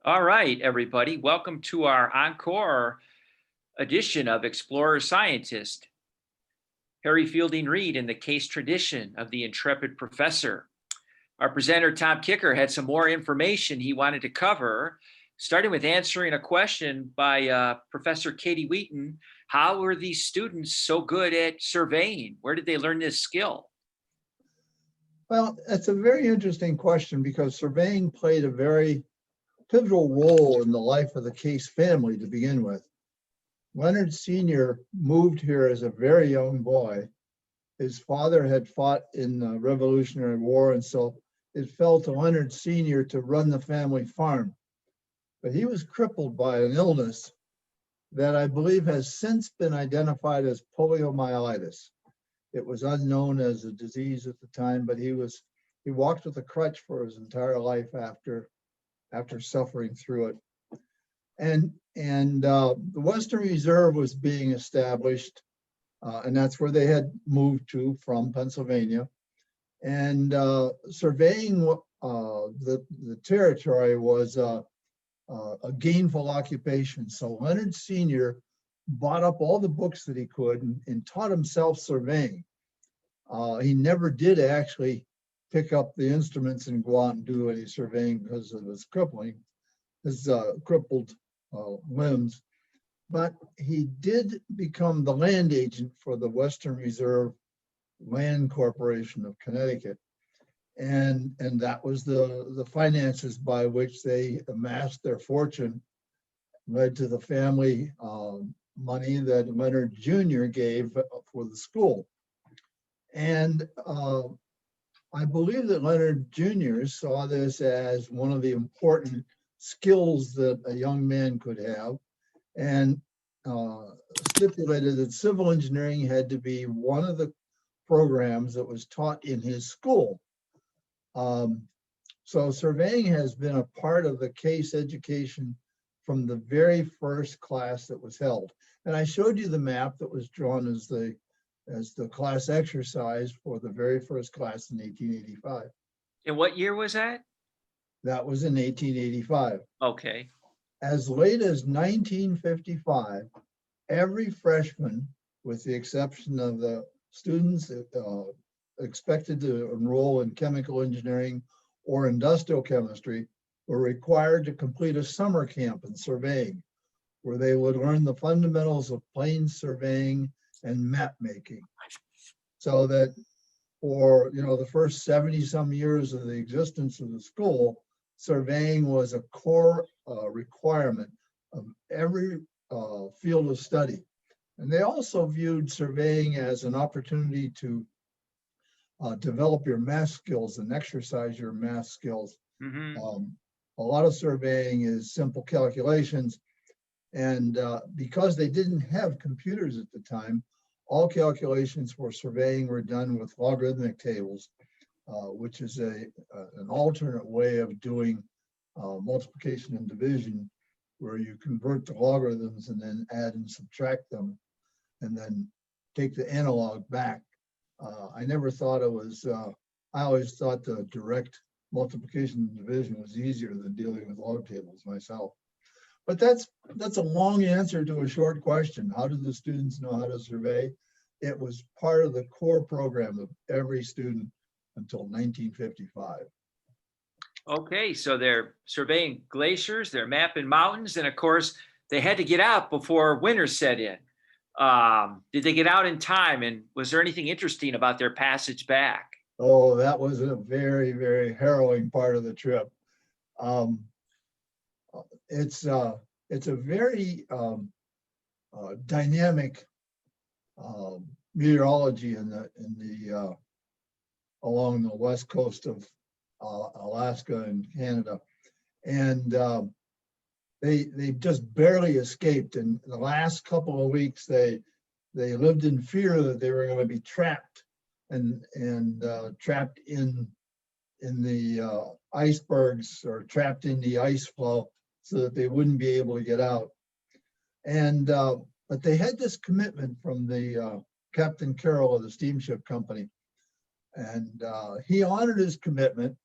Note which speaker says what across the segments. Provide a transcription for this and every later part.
Speaker 1: All right, everybody. Welcome to our encore edition of Explorer Scientist. Harry Fielding Reid in the case tradition of the intrepid professor. Our presenter, Tom Kicher, had some more information he wanted to cover, starting with answering a question by Professor Katie Wheaton. How were these students so good at surveying? Where did they learn this skill?
Speaker 2: Well, it's a very interesting question because surveying played a very pivotal role in the life of the Case family to begin with. Leonard Sr. moved here as a very young boy. His father had fought in the Revolutionary War, and so it fell to Leonard Sr. to run the family farm. But he was crippled by an illness that I believe has since been identified as poliomyelitis. It was unknown as a disease at the time, but he walked with a crutch for his entire life after suffering through it. And the Western Reserve was being established, and that's where they had moved to from Pennsylvania. And surveying the territory was a gainful occupation. So Leonard Sr. bought up all the books that he could and taught himself surveying. He never did actually pick up the instruments and go out and do any surveying because of his crippled limbs. But he did become the land agent for the Western Reserve Land Corporation of Connecticut. And that was the finances by which they amassed their fortune, led to the family money that Leonard Jr. gave for the school. And I believe that Leonard Jr. saw this as one of the important skills that a young man could have, and stipulated that civil engineering had to be one of the programs that was taught in his school. So surveying has been a part of the Case education from the very first class that was held. And I showed you the map that was drawn as the class exercise for the very first class in 1885.
Speaker 1: And what year was that?
Speaker 2: That was in 1885.
Speaker 1: Okay.
Speaker 2: As late as 1955, every freshman, with the exception of the students expected to enroll in chemical engineering or industrial chemistry, were required to complete a summer camp in surveying, where they would learn the fundamentals of plane surveying and map making. So that for the first 70 some years of the existence of the school, surveying was a core requirement of every field of study. And they also viewed surveying as an opportunity to develop your math skills and exercise your math skills.
Speaker 1: Mm-hmm.
Speaker 2: A lot of surveying is simple calculations. And because they didn't have computers at the time, all calculations for surveying were done with logarithmic tables, which is an alternate way of doing multiplication and division, where you convert to logarithms and then add and subtract them, and then take the analog back. I never thought it was, I always thought the direct multiplication and division was easier than dealing with log tables myself. But that's a long answer to a short question. How did the students know how to survey? It was part of the core program of every student until 1955.
Speaker 1: Okay, so they're surveying glaciers, they're mapping mountains, and of course, they had to get out before winter set in. Did they get out in time, and was there anything interesting about their passage back?
Speaker 2: Oh, that was a very, very harrowing part of the trip. It's a very dynamic meteorology in the along the west coast of Alaska and Canada, and they just barely escaped. And the last couple of weeks, they lived in fear that they were going to be trapped and trapped in the icebergs, or trapped in the ice flow, so that they wouldn't be able to get out. And but they had this commitment from the Captain Carroll of the steamship company, and he honored his commitment.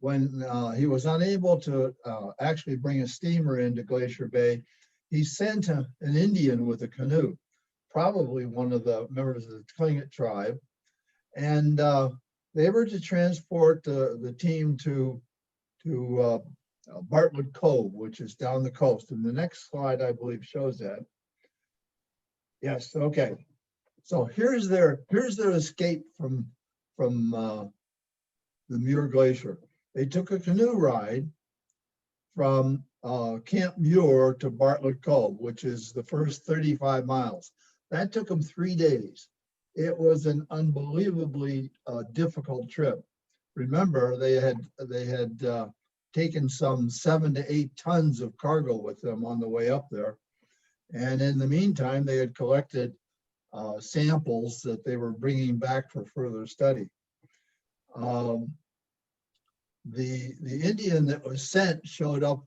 Speaker 2: when he was unable to actually bring a steamer into Glacier Bay, he sent an Indian with a canoe, probably one of the members of the Tlingit tribe. And they were to transport the team to Bartlett Cove, which is down the coast. And the next slide, I believe, shows that. Yes, okay. So here's their escape from the Muir Glacier. They took a canoe ride from Camp Muir to Bartlett Cove, which is the first 35 miles. That took them 3 days. It was an unbelievably difficult trip. Remember, they had taken some 7 to 8 tons of cargo with them on the way up there. And in the meantime, they had collected samples that they were bringing back for further study. The Indian that was sent showed up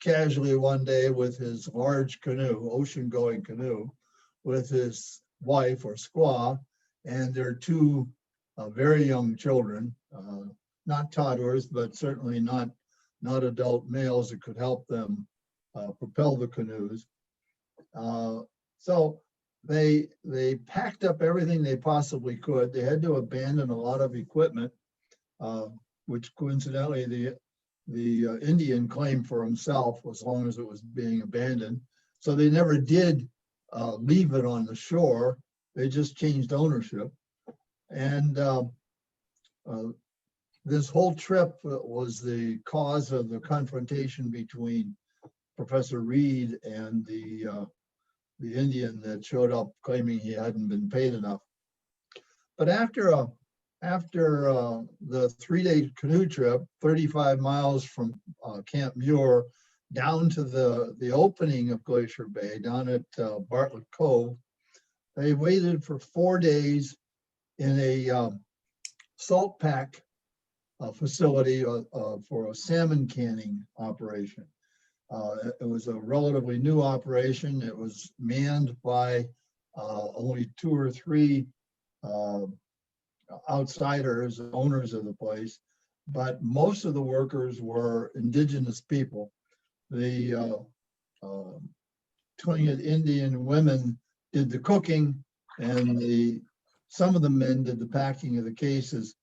Speaker 2: casually one day with his large canoe, ocean-going canoe, with his wife or squaw and their 2 very young children, not toddlers, but certainly not adult males that could help them propel the canoes. So they packed up everything they possibly could. They had to abandon a lot of equipment, which coincidentally the Indian claimed for himself as long as it was being abandoned. So they never did leave it on the shore. They just changed ownership. And this whole trip was the cause of the confrontation between Professor Reid and the Indian that showed up claiming he hadn't been paid enough. But after the 3-day canoe trip, 35 miles from Camp Muir down to the opening of Glacier Bay, down at Bartlett Cove, they waited for 4 days in a salt pack facility for a salmon canning operation. It was a relatively new operation. It was manned by only 2 or 3 outsiders, owners of the place, but most of the workers were indigenous people. The Tlingit Indian women did the cooking, and some of the men did the packing of the cases.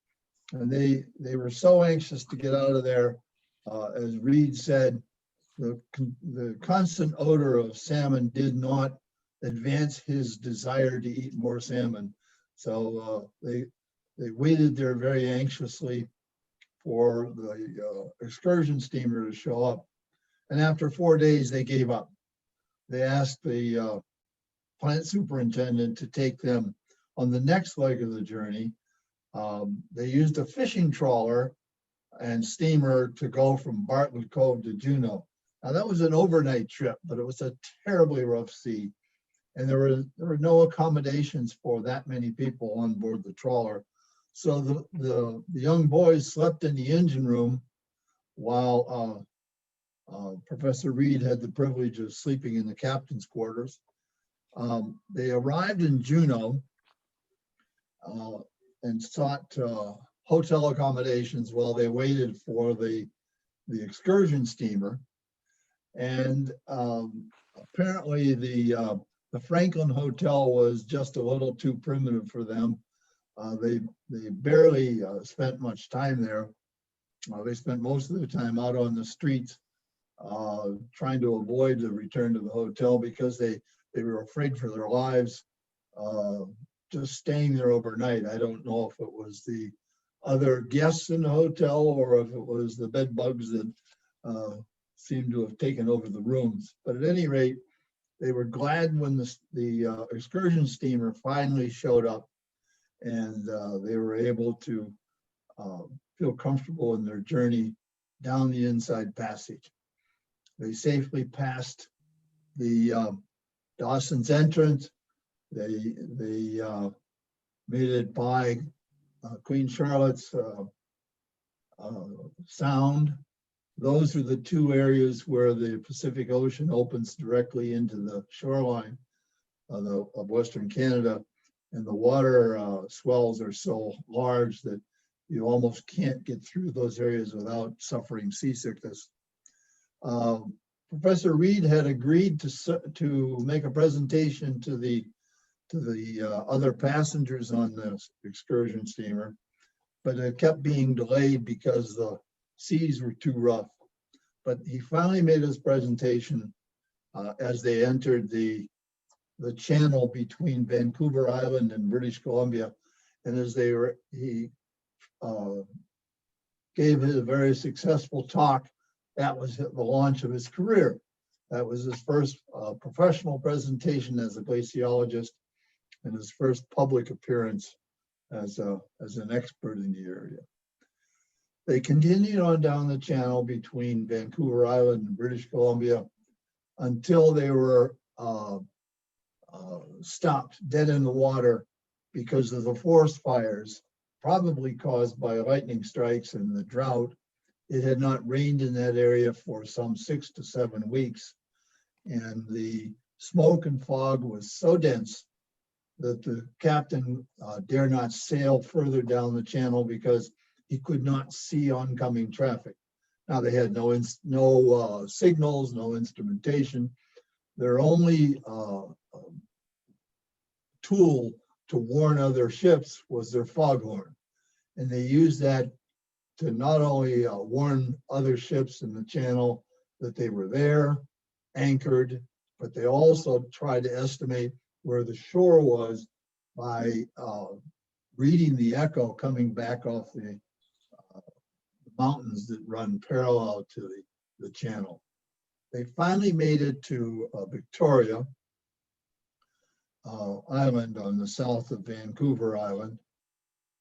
Speaker 2: And they were so anxious to get out of there. As Reid said, the constant odor of salmon did not advance his desire to eat more salmon. So they waited there very anxiously for the excursion steamer to show up. And after 4 days, they gave up. They asked the plant superintendent to take them on the next leg of the journey. They used a fishing trawler and steamer to go from Bartlett Cove to Juneau. Now that was an overnight trip, but it was a terribly rough sea. And there were no accommodations for that many people on board the trawler. So the young boys slept in the engine room while Professor Reid had the privilege of sleeping in the captain's quarters. They arrived in Juneau and sought hotel accommodations while they waited for the excursion steamer. And apparently the Franklin Hotel was just a little too primitive for them. They barely spent much time there. They spent most of the time out on the streets trying to avoid the return to the hotel because they were afraid for their lives just staying there overnight. I don't know if it was the other guests in the hotel or if it was the bed bugs that seemed to have taken over the rooms. But at any rate, they were glad when the excursion steamer finally showed up, and they were able to feel comfortable in their journey down the Inside Passage. They safely passed the Dawson's Entrance. They made it by Queen Charlotte's Sound. Those are the 2 areas where the Pacific Ocean opens directly into the shoreline of Western Canada, and the water swells are so large that you almost can't get through those areas without suffering seasickness. Professor Reid had agreed to make a presentation to the other passengers on the excursion steamer, but it kept being delayed because the seas were too rough. But he finally made his presentation as they entered the channel between Vancouver Island and British Columbia, and as he gave his very successful talk. That was the launch of his career. That was his first professional presentation as a glaciologist and his first public appearance as an expert in the area. They continued on down the channel between Vancouver Island and British Columbia until they were stopped dead in the water because of the forest fires, probably caused by lightning strikes and the drought. It had not rained in that area for some 6 to 7 weeks, and the smoke and fog was so dense that the captain dare not sail further down the channel because he could not see oncoming traffic. Now they had no signals, no instrumentation. Their only tool to warn other ships was their foghorn, and they used that to not only warn other ships in the channel that they were there, anchored, but they also tried to estimate where the shore was by reading the echo coming back off the mountains that run parallel to the channel. They finally made it to Victoria Island on the south of Vancouver Island,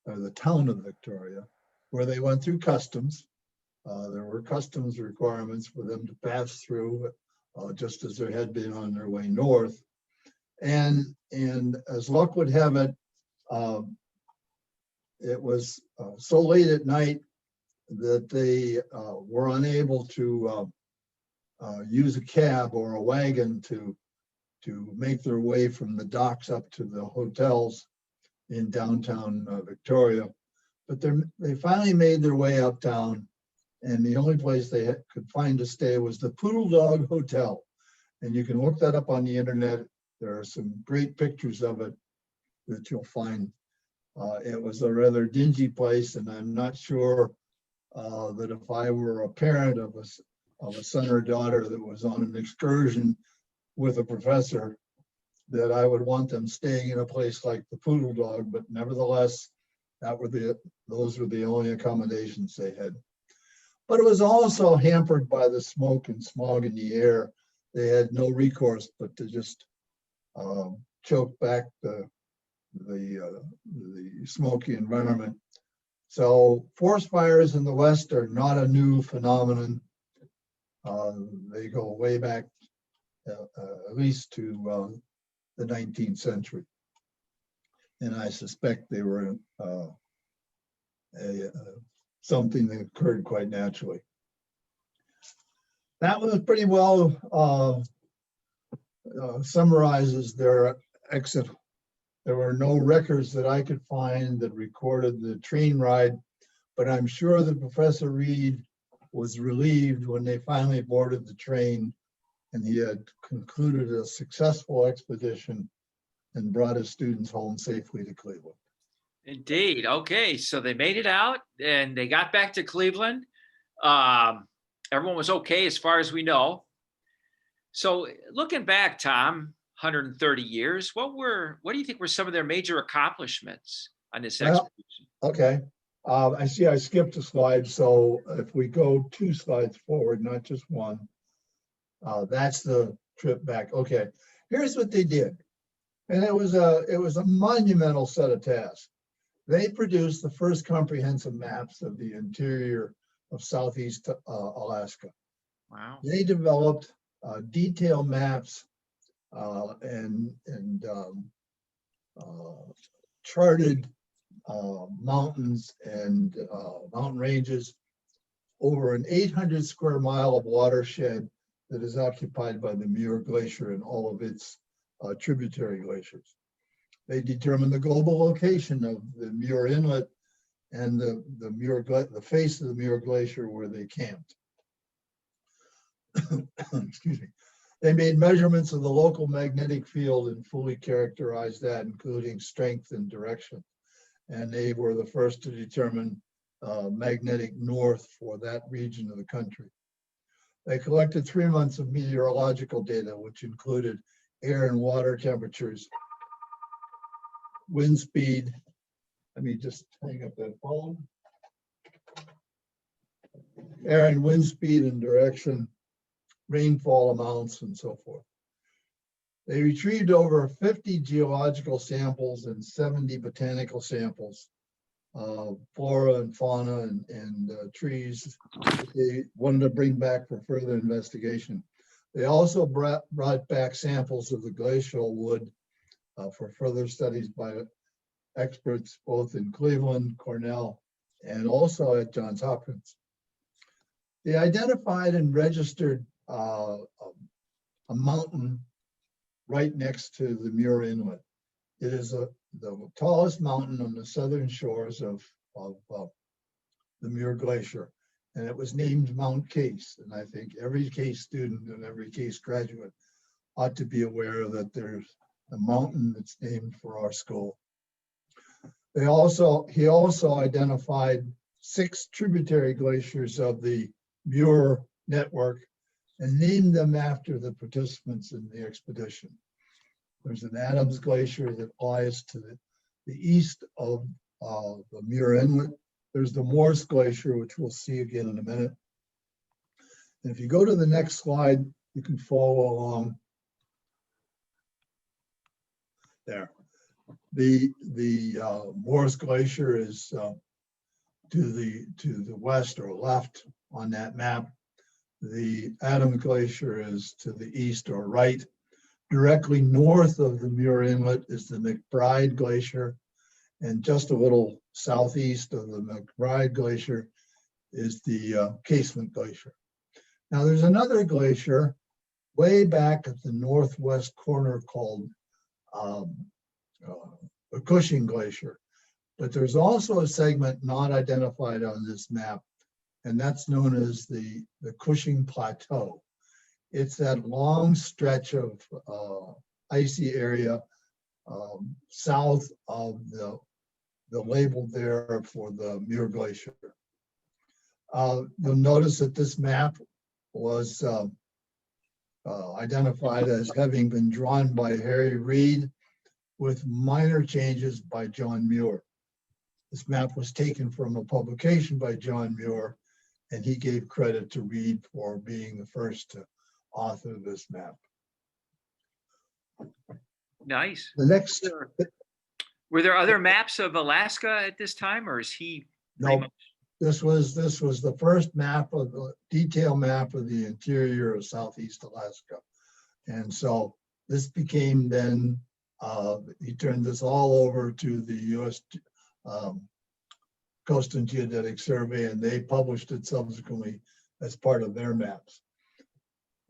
Speaker 2: or the town of Victoria, where they went through customs. There were customs requirements for them to pass through, just as there had been on their way north. And as luck would have it, it was so late at night that they were unable to use a cab or a wagon to make their way from the docks up to the hotels in downtown Victoria. But they finally made their way uptown, and the only place they could find to stay was the Poodle Dog Hotel. And you can look that up on the internet. There are some great pictures of it that you'll find. It was a rather dingy place, and I'm not sure that if I were a parent of a son or daughter that was on an excursion with a professor, that I would want them staying in a place like the Poodle Dog, but nevertheless, those were the only accommodations they had. But it was also hampered by the smoke and smog in the air. They had no recourse but to just choke back the smoky environment. So forest fires in the West are not a new phenomenon. They go way back at least to the 19th century. And I suspect they were something that occurred quite naturally. That was pretty well summarizes their exit. There were no records that I could find that recorded the train ride, but I'm sure that Professor Reid was relieved when they finally boarded the train and he had concluded a successful expedition and brought his students home safely to Cleveland.
Speaker 1: Indeed. Okay, so they made it out and they got back to Cleveland. Everyone was okay as far as we know. So looking back, Tom, 130 years, what do you think were some of their major accomplishments on this expedition?
Speaker 2: Okay. I see I skipped a slide, so if we go 2 slides forward, not just one, that's the trip back. Okay, here's what they did. And it was a monumental set of tasks. They produced the first comprehensive maps of the interior of Southeast Alaska.
Speaker 1: Wow.
Speaker 2: They developed detailed maps and charted mountains and mountain ranges over an 800 square mile of watershed that is occupied by the Muir Glacier and all of its tributary glaciers. They determined the global location of the Muir Inlet and the face of the Muir Glacier where they camped. Excuse me. They made measurements of the local magnetic field and fully characterized that, including strength and direction. And they were the first to determine magnetic north for that region of the country. They collected 3 months of meteorological data, which included air and water temperatures, wind speed. Let me just hang up that phone. Air and wind speed and direction, rainfall amounts, and so forth. They retrieved over 50 geological samples and 70 botanical samples, flora and fauna and trees they wanted to bring back for further investigation. They also brought back samples of the glacial wood for further studies by experts both in Cleveland, Cornell, and also at Johns Hopkins. They identified and registered a mountain right next to the Muir Inlet. It is the tallest mountain on the southern shores of the Muir Glacier, and it was named Mount Case. And I think every Case student and every Case graduate ought to be aware that there's a mountain that's named for our school. He also identified 6 tributary glaciers of the Muir network and named them after the participants in the expedition. There's an Adams Glacier that lies to the east of the Muir Inlet. There's the Morse Glacier, which we'll see again in a minute. And if you go to the next slide, you can follow along there. The Morse Glacier is to the west or left on that map. The Adams Glacier is to the east or right. Directly north of the Muir Inlet is the McBride Glacier, and just a little southeast of the McBride Glacier is the Casement Glacier. Now there's another glacier way back at the northwest corner called the Cushing Glacier, but there's also a segment not identified on this map, and that's known as the Cushing Plateau. It's that long stretch of icy area south of the label there for the Muir Glacier. You'll notice that this map was identified as having been drawn by Harry Reid with minor changes by John Muir. This map was taken from a publication by John Muir, and he gave credit to Reid for being the first to author this map.
Speaker 1: Nice.
Speaker 2: The next.
Speaker 1: Were there other maps of Alaska at this time, or is he?
Speaker 2: No, this was the first map of the detailed map of the interior of Southeast Alaska. And so this became then, he turned this all over to the U.S. Coast and Geodetic Survey, and they published it subsequently as part of their maps.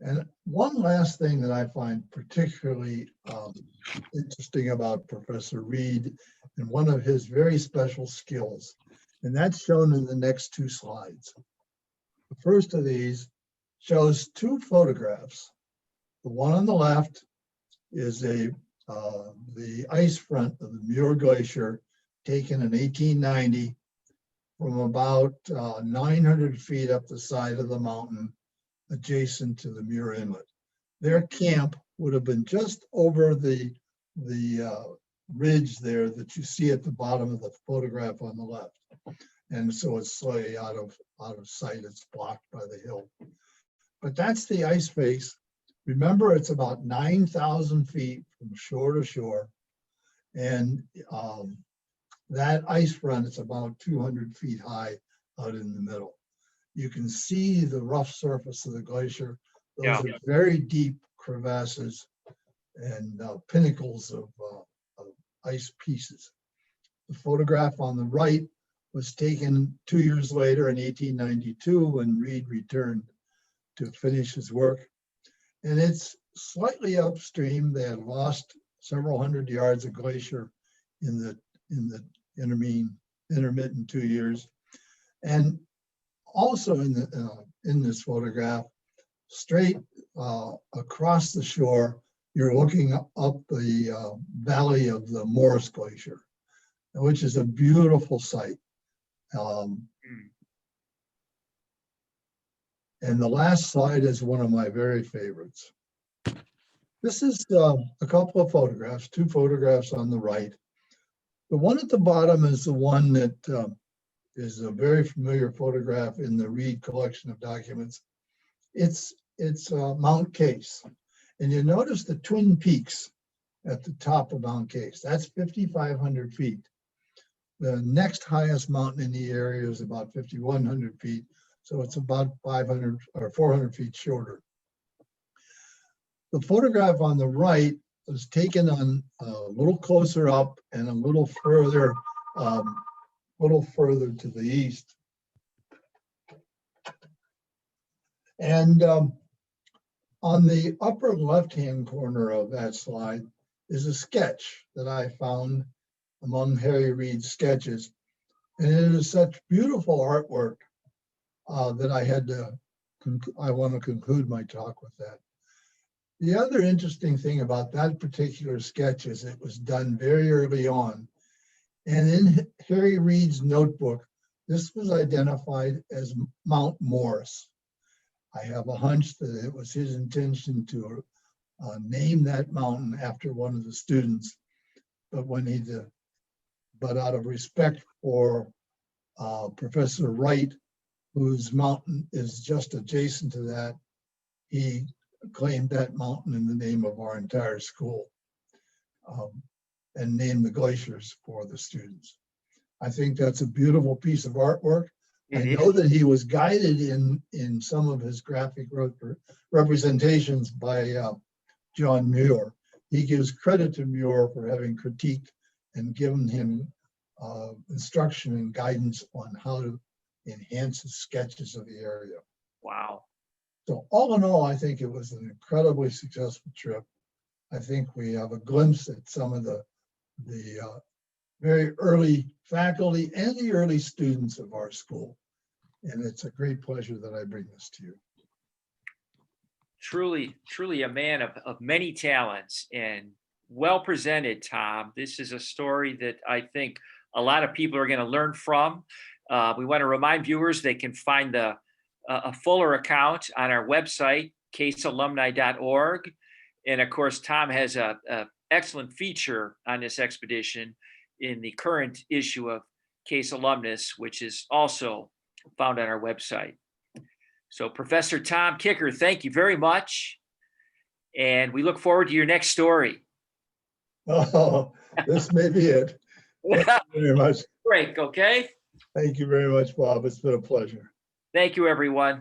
Speaker 2: And one last thing that I find particularly interesting about Professor Reid and one of his very special skills, and that's shown in the next 2 slides. The first of these shows 2 photographs. The one on the left is the ice front of the Muir Glacier taken in 1890 from about 900 feet up the side of the mountain adjacent to the Muir Inlet. Their camp would have been just over the ridge there that you see at the bottom of the photograph on the left. And so it's slightly out of sight, it's blocked by the hill. But that's the ice face. Remember, it's about 9,000 feet from shore to shore. And that ice front is about 200 feet high out in the middle. You can see the rough surface of the glacier. Those are very deep crevasses and pinnacles of ice pieces. The photograph on the right was taken 2 years later in 1892 when Reid returned to finish his work. And it's slightly upstream. They had lost several hundred yards of glacier in the intermittent 2 years. And also in this photograph, straight across the shore, you're looking up the valley of the Morris Glacier, which is a beautiful sight. And the last slide is one of my very favorites. This is a couple of photographs, 2 photographs on the right. The one at the bottom is the one that is a very familiar photograph in the Reid collection of documents. It's Mount Case. And you notice the twin peaks at the top of Mount Case. That's 5,500 feet. The next highest mountain in the area is about 5,100 feet. So it's about 500 or 400 feet shorter. The photograph on the right was taken on a little closer up and a little further to the east. And on the upper left-hand corner of that slide is a sketch that I found among Harry Reid's sketches. And it is such beautiful artwork that I want to conclude my talk with that. The other interesting thing about that particular sketch is it was done very early on. And in Harry Reid's notebook, this was identified as Mount Morris. I have a hunch that it was his intention to name that mountain after one of the students, but out of respect for Professor Wright, whose mountain is just adjacent to that, he claimed that mountain in the name of our entire school and named the glaciers for the students. I think that's a beautiful piece of artwork. I know that he was guided in some of his graphic representations by John Muir. He gives credit to Muir for having critiqued and given him instruction and guidance on how to enhance his sketches of the area.
Speaker 1: Wow.
Speaker 2: So all in all, I think it was an incredibly successful trip. I think we have a glimpse at some of the very early faculty and the early students of our school. And it's a great pleasure that I bring this to you.
Speaker 1: Truly a man of many talents and well presented, Tom. This is a story that I think a lot of people are going to learn from. We want to remind viewers they can find a fuller account on our website, casealumni.org. And of course, Tom has an excellent feature on this expedition in the current issue of Case Alumnus, which is also found on our website. So Professor Tom Kicher, thank you very much. And we look forward to your next story.
Speaker 2: Oh, this may be it. Thank you very much.
Speaker 1: Break, okay?
Speaker 2: Thank you very much, Bob. It's been a pleasure.
Speaker 1: Thank you, everyone.